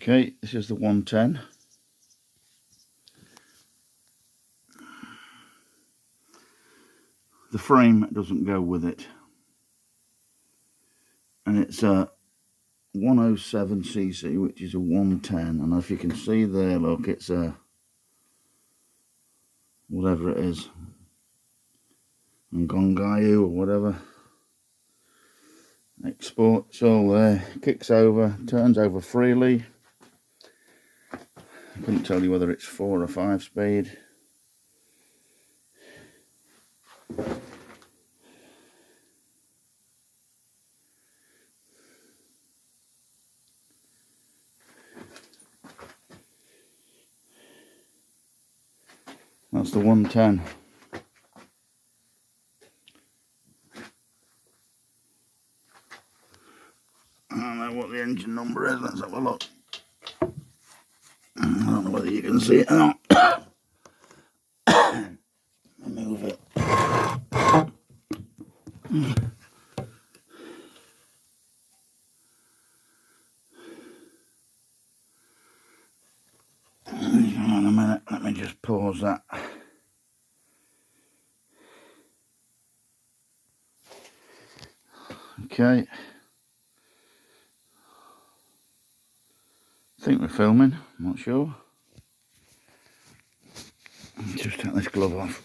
Okay, this is the 110. The frame doesn't go with it, and it's a 107cc, which is a 110, and if you can see there, look, it's a whatever it is, and gongyu or whatever. Export, it's all there, kicks over, turns over freely. I couldn't tell you whether it's 4 or 5 speed. That's the 110. I don't know what the engine number is, let's have a look. I don't know whether you can see it or not. Move it. Hang on a minute, let me just pause that. Okay. I think we're filming, I'm not sure. Just take this glove off.